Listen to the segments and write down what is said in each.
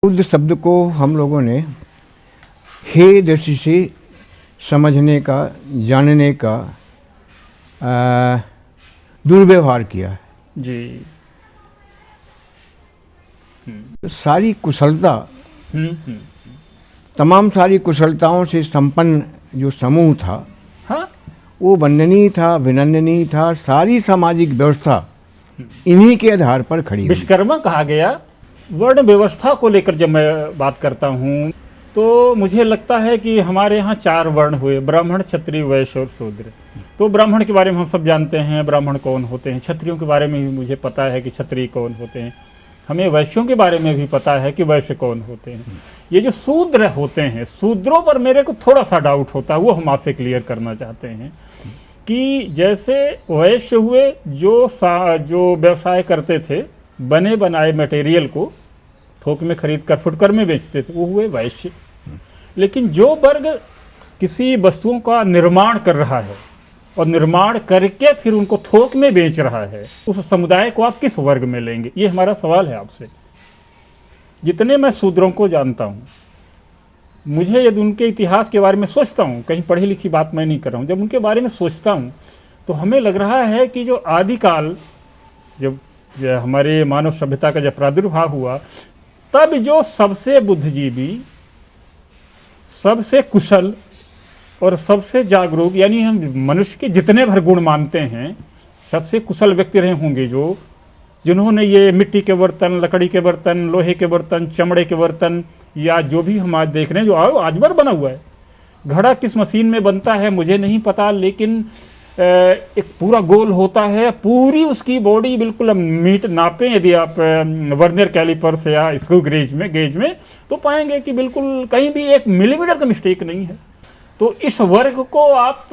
बुद्ध शब्द को हम लोगों ने हे दृष्टि से समझने का, जानने का दुर्व्यवहार किया है जी। तो सारी कुशलता, तमाम सारी कुशलताओं से संपन्न जो समूह था, हाँ, वो वंदनीय था, अभिनंदनीय था। सारी सामाजिक व्यवस्था इन्हीं के आधार पर खड़ी हुई। विश्वकर्मा कहा गया। वर्ण व्यवस्था को लेकर जब मैं बात करता हूँ तो मुझे लगता है कि हमारे यहाँ 4 वर्ण हुए, ब्राह्मण, क्षत्रिय, वैश्य और शूद्र। तो ब्राह्मण के बारे में हम सब जानते हैं, ब्राह्मण कौन होते हैं। क्षत्रियों के बारे में भी मुझे पता है कि क्षत्रिय कौन होते हैं। हमें वैश्यों के बारे में भी पता है कि वैश्य कौन होते हैं। ये जो शूद्र होते हैं, शूद्रों पर मेरे को थोड़ा सा डाउट होता है, वो हम आपसे क्लियर करना चाहते हैं कि जैसे वैश्य हुए जो व्यवसाय करते थे, बने बनाए मटेरियल को थोक में खरीद कर फुटकर में बेचते थे, वो हुए वैश्य। लेकिन जो वर्ग किसी वस्तुओं का निर्माण कर रहा है और निर्माण करके फिर उनको थोक में बेच रहा है, उस समुदाय को आप किस वर्ग में लेंगे? ये हमारा सवाल है आपसे। जितने मैं शूद्रों को जानता हूँ, मुझे यदि उनके इतिहास के बारे में सोचता हूँ, कहीं पढ़ी लिखी बात मैं नहीं कर रहा हूँ, जब उनके बारे में सोचता हूँ तो हमें लग रहा है कि जो आदिकाल, जब हमारे मानव सभ्यता का जब प्रादुर्भाव हुआ, तब जो सबसे बुद्धिजीवी, सबसे कुशल और सबसे जागरूक, यानी हम मनुष्य के जितने भर गुण मानते हैं, सबसे कुशल व्यक्ति रहे होंगे जिन्होंने ये मिट्टी के बर्तन, लकड़ी के बर्तन, लोहे के बर्तन, चमड़े के बर्तन, या जो भी हम आज देख रहे हैं, जो आज भर बना हुआ है। घड़ा किस मशीन में बनता है मुझे नहीं पता, लेकिन एक पूरा गोल होता है, पूरी उसकी बॉडी बिल्कुल मीट नापें यदि आप वर्नियर कैलिपर से या स्क्रू गेज में तो पाएंगे कि बिल्कुल कहीं भी 1 मिलीमीटर का मिस्टेक नहीं है। तो इस वर्ग को आप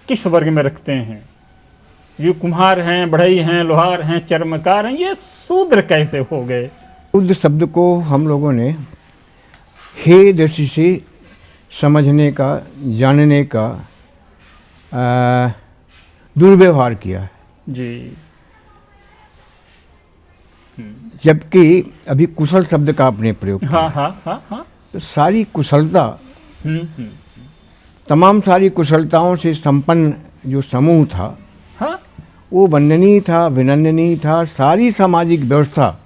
किस वर्ग में रखते हैं? ये कुम्हार हैं, बढ़ई हैं, लोहार हैं, चर्मकार हैं, ये शूद्र कैसे हो गए? बुद्ध शब्द को हम लोगों ने हे दृष्टि से समझने का, जानने का दुर्व्यवहार किया है जी। जबकि अभी कुशल शब्द का आपने प्रयोग किया। हाँ हाँ हाँ हाँ। तो सारी कुशलता, तमाम सारी कुशलताओं से संपन्न जो समूह था, हाँ, वो वंदनीय था, अभिनंदनीय था। सारी सामाजिक व्यवस्था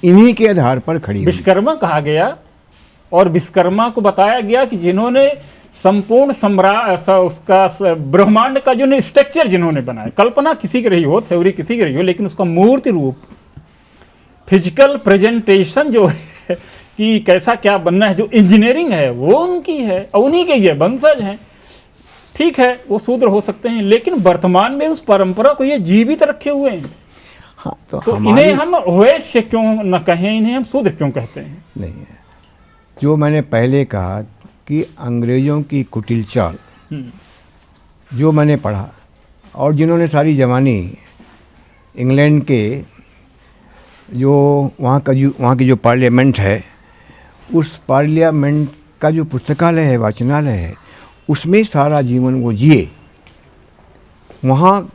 इन्हीं के आधार पर खड़ी हुई। विश्वकर्मा कहा गया और विश्वकर्मा को बताया गया कि जिन्होंने संपूर्ण उसका ब्रह्मांड का जो स्ट्रक्चर जिन्होंने बनाया, कल्पना किसी की रही हो, थ्योरी किसी की रही हो, लेकिन उसका मूर्ति रूप, फिजिकल प्रेजेंटेशन जो है कि कैसा क्या बनना है, जो इंजीनियरिंग है वो उनकी है और उन्हीं के ये वंशज हैं। ठीक है, वो शूद्र हो सकते हैं, लेकिन वर्तमान में उस परंपरा को ये जीवित रखे हुए हैं। हाँ, तो इन्हें हम वैश्य क्यों न कहें, इन्हें हम शूद्र क्यों कहते हैं? नहीं है। जो मैंने पहले कहा कि अंग्रेज़ों की कुटिल चाल, जो मैंने पढ़ा और जिन्होंने सारी जवानी इंग्लैंड के जो वहाँ की जो पार्लियामेंट है, उस पार्लियामेंट का जो पुस्तकालय है, वाचनालय है, उसमें सारा जीवन वो जिए। वहाँ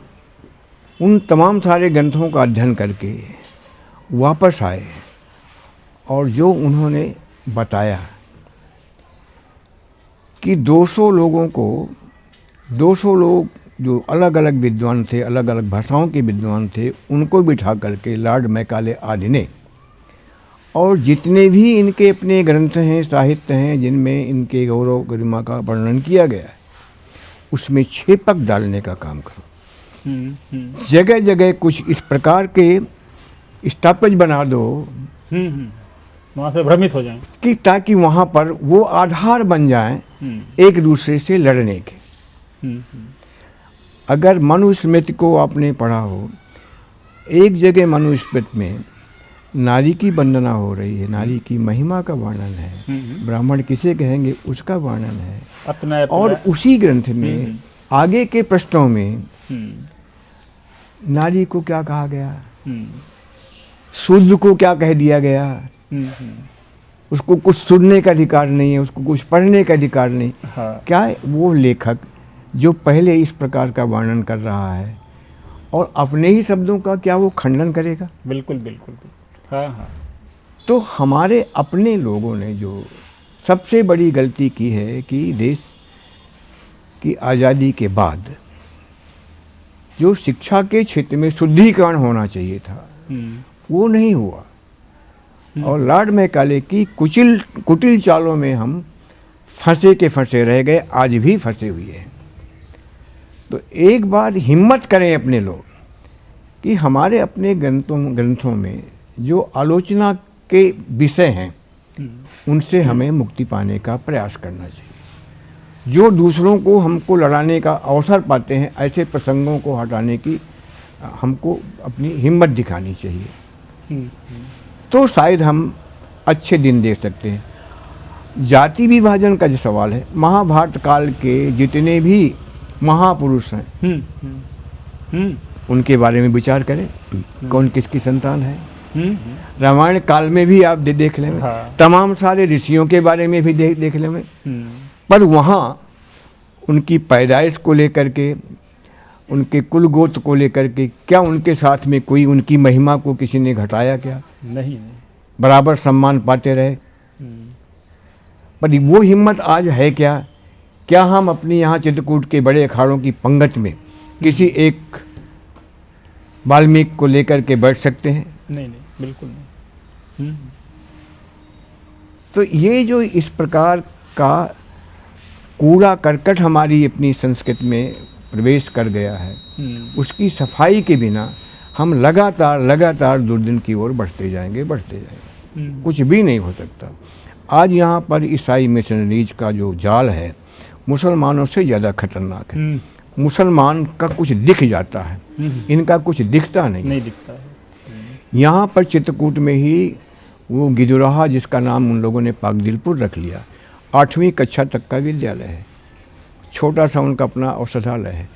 उन तमाम सारे ग्रंथों का अध्ययन करके वापस आए और जो उन्होंने बताया कि 200 लोग जो अलग अलग विद्वान थे, अलग अलग भाषाओं के विद्वान थे, उनको बिठा करके लॉर्ड मैकाले आदि ने, और जितने भी इनके अपने ग्रंथ हैं, साहित्य हैं, जिनमें इनके गौरव गरिमा का वर्णन किया गया है, उसमें छेपक डालने का काम करो। जगह जगह कुछ इस प्रकार के स्टॉपेज बना दो वहाँ से भ्रमित हो जाएं कि ताकि वहाँ पर वो आधार बन जाएं एक दूसरे से लड़ने के। अगर मनुस्मृति को आपने पढ़ा हो, एक जगह मनुस्मृति में नारी की वंदना हो रही है, नारी की महिमा का वर्णन है, ब्राह्मण किसे कहेंगे उसका वर्णन है। और उसी ग्रंथ में आगे के पृष्ठों में नारी को क्या कहा गया, शूद्र को क्या कह दिया गया, उसको कुछ सुनने का अधिकार नहीं है, उसको कुछ पढ़ने का अधिकार नहीं। हाँ। क्या वो लेखक जो पहले इस प्रकार का वर्णन कर रहा है और अपने ही शब्दों का क्या वो खंडन करेगा? बिल्कुल बिल्कुल, बिल्कुल। हाँ हाँ। तो हमारे अपने लोगों ने जो सबसे बड़ी गलती की है कि देश की आज़ादी के बाद जो शिक्षा के क्षेत्र में शुद्धिकरण होना चाहिए था वो नहीं हुआ, और लॉर्ड मैकाले की कुटिल चालों में हम फंसे के फंसे रह गए, आज भी फंसे हुए हैं। तो एक बार हिम्मत करें अपने लोग कि हमारे अपने ग्रंथों में जो आलोचना के विषय हैं उनसे हमें मुक्ति पाने का प्रयास करना चाहिए। जो दूसरों को हमको लड़ाने का अवसर पाते हैं, ऐसे प्रसंगों को हटाने की हमको अपनी हिम्मत दिखानी चाहिए, तो शायद हम अच्छे दिन देख सकते हैं। जाति विभाजन का जो सवाल है, महाभारत काल के जितने भी महापुरुष हैं उनके बारे में विचार करें, कौन किसकी संतान है। रामायण काल में भी आप देख लें, हाँ। तमाम सारे ऋषियों के बारे में भी देख लें, पर वहाँ उनकी पैदाइश को लेकर के, उनके कुल गोत्र को लेकर के क्या उनके साथ में कोई उनकी महिमा को किसी ने घटाया क्या? नहीं। बराबर सम्मान पाते रहे। पर वो हिम्मत आज है क्या? क्या हम अपने यहाँ चित्रकूट के बड़े अखाड़ों की पंगत में किसी एक वाल्मीकि को लेकर के बैठ सकते हैं? नहीं, बिल्कुल नहीं। तो ये जो इस प्रकार का कूड़ा करकट हमारी अपनी संस्कृति में प्रवेश कर गया है, उसकी सफाई के बिना हम लगातार दुर्दिन की ओर बढ़ते जाएंगे। कुछ भी नहीं हो सकता। आज यहाँ पर ईसाई मिशनरीज का जो जाल है मुसलमानों से ज़्यादा खतरनाक है। मुसलमान का कुछ दिख जाता है, इनका कुछ दिखता नहीं दिखता है। यहाँ पर चित्रकूट में ही वो गिदुराहा, जिसका नाम उन लोगों ने पाकदिलपुर रख लिया, 8वीं कक्षा तक का विद्यालय है, छोटा सा उनका अपना औषधालय है।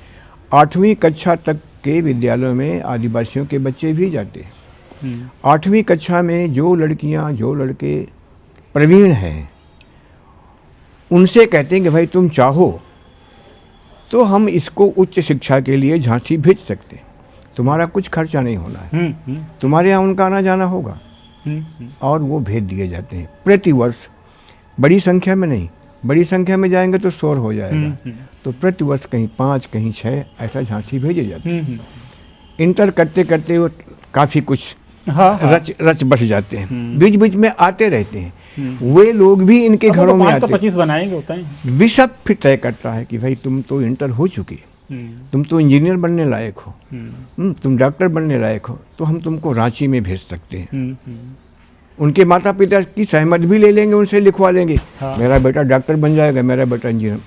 8वीं कक्षा तक के विद्यालयों में आदिवासियों के बच्चे भी जाते हैं। 8वीं कक्षा में जो लड़कियाँ जो लड़के प्रवीण हैं उनसे कहते हैं कि भाई तुम चाहो तो हम इसको उच्च शिक्षा के लिए झांसी भेज सकते हैं, तुम्हारा कुछ खर्चा नहीं होना है, तुम्हारे यहाँ उनका आना जाना होगा, और वो भेज दिए जाते हैं प्रतिवर्ष। बड़ी संख्या में नहीं, बड़ी संख्या में जाएंगे तो शोर हो जाएगा, तो प्रतिवर्ष कहीं 5 कहीं 6 ऐसा झांसी भेजे जाते हैं। इंटर करते करते वो काफ़ी कुछ रच बस जाते हैं, बीच बीच में आते रहते हैं। वे लोग भी इनके घरों में आते हैं। 25 बनाएंगे होता है। विशप फिर तय करता है कि भाई तुम तो इंटर हो चुके, तुम तो इंजीनियर बनने लायक हो, तुम डॉक्टर बनने लायक हो, तो हम तुमको रांची में भेज सकते हैं। उनके माता पिता की सहमत भी ले लेंगे, उनसे लिखवा लेंगे, मेरा बेटा डॉक्टर बन जाएगा, मेरा बेटा इंजीनियर,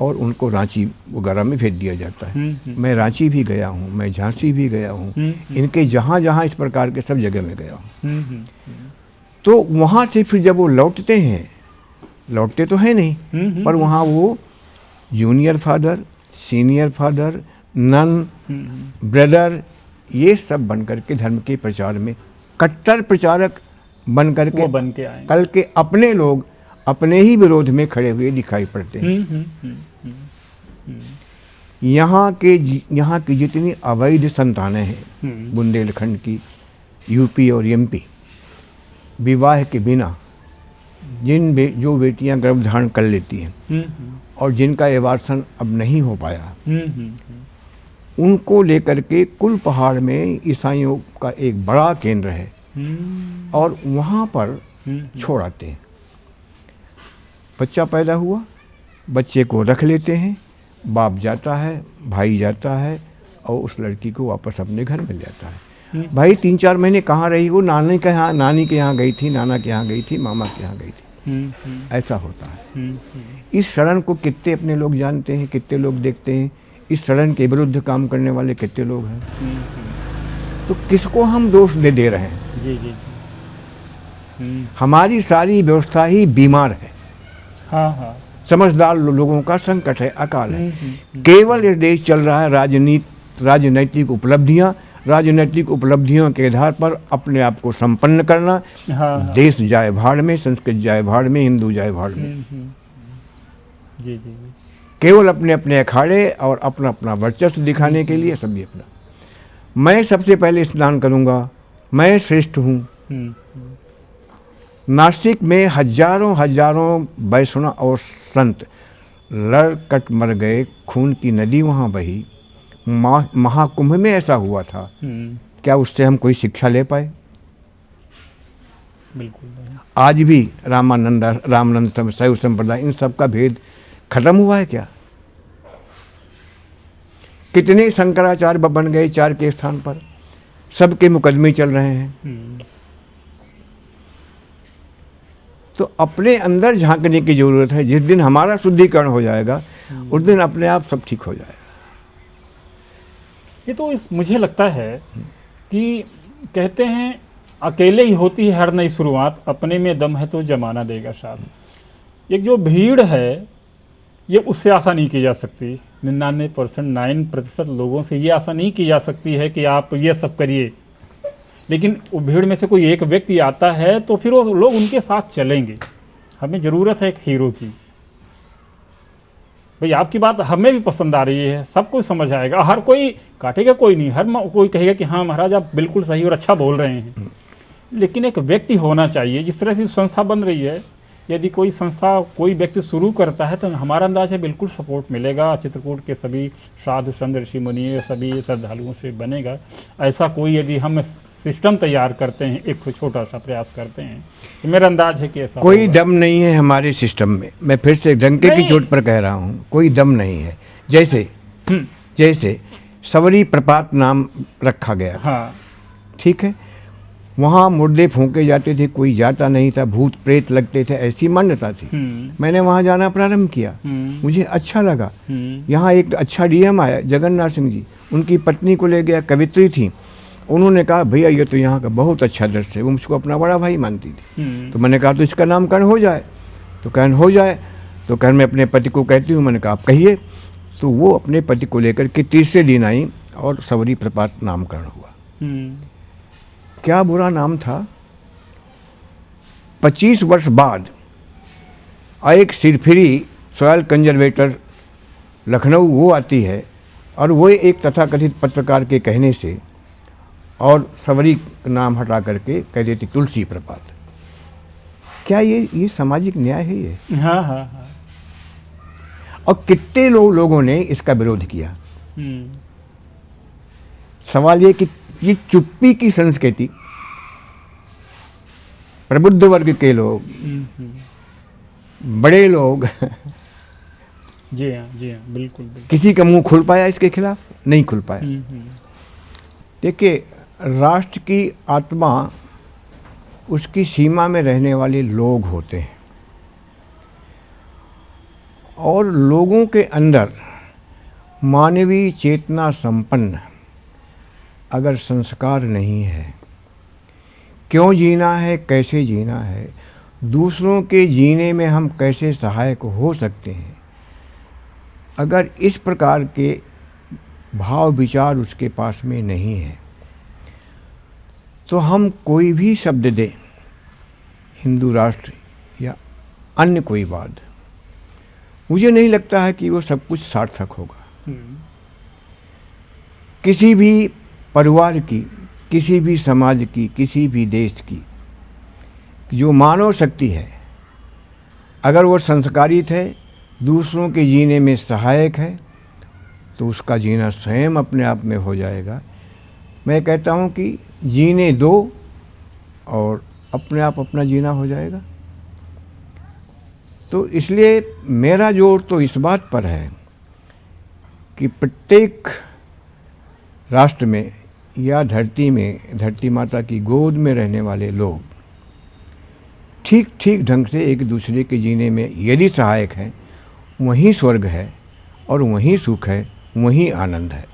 और उनको रांची वगैरह में भेज दिया जाता है। मैं रांची भी गया हूँ, मैं झांसी भी गया हूँ, इनके जहाँ जहाँ इस प्रकार के सब जगह में गया हूँ। तो वहाँ से फिर जब वो लौटते हैं, लौटते तो है नहीं, पर वहाँ वो junior father, senior father, nun, brother, ये सब बन करके धर्म के प्रचार में कट्टर प्रचारक बन करके कल के अपने लोग अपने ही विरोध में खड़े हुए दिखाई पड़ते हैं। यहाँ की जितनी अवैध संतानें हैं बुंदेलखंड की, यूपी और एमपी, विवाह के बिना जो बेटियां गर्भधारण कर लेती हैं और जिनका एवार्सन अब नहीं हो पाया, उनको लेकर के कुल पहाड़ में ईसाइयों का एक बड़ा केंद्र है, और वहाँ पर छोड़ आते हैं। बच्चा पैदा हुआ, बच्चे को रख लेते हैं, बाप जाता है, भाई जाता है, और उस लड़की को वापस अपने घर मिल जाता है। भाई 3-4 महीने कहाँ रही वो, नानी के यहाँ गई थी, नाना के यहाँ गई थी, मामा के यहाँ गई थी, ऐसा होता है। इस शरण को कितने अपने लोग जानते हैं, कितने लोग देखते हैं, इस शरण के विरुद्ध काम करने वाले कितने लोग हैं। तो किसको हम दोष दे रहे हैं? जी। हमारी सारी व्यवस्था ही बीमार है। हाँ। समझदार लोगों का संकट है, अकाल है। केवल ये देश चल रहा है राजनीतिक उपलब्धियों के आधार पर अपने आप को संपन्न करना। हाँ। देश जाए भाड़ में, संस्कृत जाए भाड़ में, हिंदू जाए भाड़ में। जी। केवल अपने अपने अखाड़े और अपना अपना वर्चस्व दिखाने के लिए सभी अपना। मैं सबसे पहले स्नान करूंगा, मैं श्रेष्ठ हूँ, नासिक में हजारों हजारों वैष्णव और संत लड़ कट मर गए, खून की नदी वहाँ बही। महाकुंभ में ऐसा हुआ था, क्या उससे हम कोई शिक्षा ले पाए? बिल्कुल नहीं। आज भी रामानंद शैव संप्रदाय, इन सब का भेद खत्म हुआ है क्या? कितने शंकराचार्य बन गए 4 के स्थान पर, सबके मुकदमे चल रहे हैं। तो अपने अंदर झांकने की जरूरत है। जिस दिन हमारा शुद्धिकरण हो जाएगा उस दिन अपने आप सब ठीक हो जाएगा। ये तो मुझे लगता है कि कहते हैं अकेले ही होती है हर नई शुरुआत, अपने में दम है तो जमाना देगा साथ। एक जो भीड़ है ये उससे आशा नहीं की जा सकती। 99% लोगों से ये आशा नहीं की जा सकती है कि आप ये सब करिए, लेकिन वो भीड़ में से कोई एक व्यक्ति आता है तो फिर वो लोग उनके साथ चलेंगे। हमें ज़रूरत है एक हीरो की। भाई आपकी बात हमें भी पसंद आ रही है, सब कुछ समझ आएगा, हर कोई काटेगा कोई नहीं, कोई कहेगा कि हाँ महाराज आप बिल्कुल सही और अच्छा बोल रहे हैं। लेकिन एक व्यक्ति होना चाहिए। जिस तरह से संस्था बन रही है, यदि कोई संस्था कोई व्यक्ति शुरू करता है तो हमारा अंदाज है बिल्कुल सपोर्ट मिलेगा। चित्रकूट के सभी साधु संत ऋषि मुनि सभी श्रद्धालुओं से बनेगा। ऐसा कोई यदि हम सिस्टम तैयार करते हैं, एक छोटा सा प्रयास करते हैं, तो मेरा अंदाज है कि ऐसा कोई दम नहीं है हमारे सिस्टम में। मैं फिर से डंके की चोट पर कह रहा हूँ, कोई दम नहीं है। जैसे सवरी प्रपात नाम रखा गया, हाँ ठीक है, वहाँ मुर्दे फूंके जाते थे, कोई जाता नहीं था, भूत प्रेत लगते थे, ऐसी मान्यता थी। मैंने वहाँ जाना प्रारंभ किया, मुझे अच्छा लगा। यहाँ एक अच्छा डीएम आया, जगन्नाथ सिंह जी, उनकी पत्नी को ले गया, कवित्री थी। उन्होंने कहा भैया ये तो यहाँ का बहुत अच्छा दृश्य है। वो मुझको अपना बड़ा भाई मानती थी। तो मैंने कहा तो इसका नामकरण हो जाए। तो कहन हो जाए, तो कहन मैं अपने पति को कहती हूँ। मैंने कहा आप कहिए। तो वो अपने पति को लेकर के तीसरे दिन आई और सवरी प्रपात नामकरण हुआ। क्या बुरा नाम था। 25 वर्ष बाद एक सिरफिरी सॉयल कंजर्वेटर लखनऊ वो आती है और वो एक तथाकथित पत्रकार के कहने से और सवरी नाम हटा करके कह देती तुलसी प्रपात। क्या ये सामाजिक न्याय है ये? हाँ हाँ हाँ। और कितने लोगों ने इसका विरोध किया। सवाल ये कि ये चुप्पी की संस्कृति, प्रबुद्ध वर्ग के लोग, बड़े लोग जी हाँ बिल्कुल। किसी का मुंह खुल पाया इसके खिलाफ? नहीं खुल पाया। देखिए, राष्ट्र की आत्मा उसकी सीमा में रहने वाले लोग होते हैं, और लोगों के अंदर मानवीय चेतना संपन्न अगर संस्कार नहीं है, क्यों जीना है, कैसे जीना है, दूसरों के जीने में हम कैसे सहायक हो सकते हैं, अगर इस प्रकार के भाव विचार उसके पास में नहीं है, तो हम कोई भी शब्द दें, हिंदू राष्ट्र या अन्य कोई बात, मुझे नहीं लगता है कि वो सब कुछ सार्थक होगा। किसी भी परिवार की, किसी भी समाज की, किसी भी देश की जो मानव शक्ति है, अगर वो संस्कारित है, दूसरों के जीने में सहायक है, तो उसका जीना स्वयं अपने आप में हो जाएगा। मैं कहता हूँ कि जीने दो और अपने आप अपना जीना हो जाएगा। तो इसलिए मेरा जोर तो इस बात पर है कि प्रत्येक राष्ट्र में या धरती में, धरती माता की गोद में रहने वाले लोग ठीक ठीक ढंग से एक दूसरे के जीने में यदि सहायक हैं, वहीं स्वर्ग है और वहीं सुख है, वहीं आनंद है।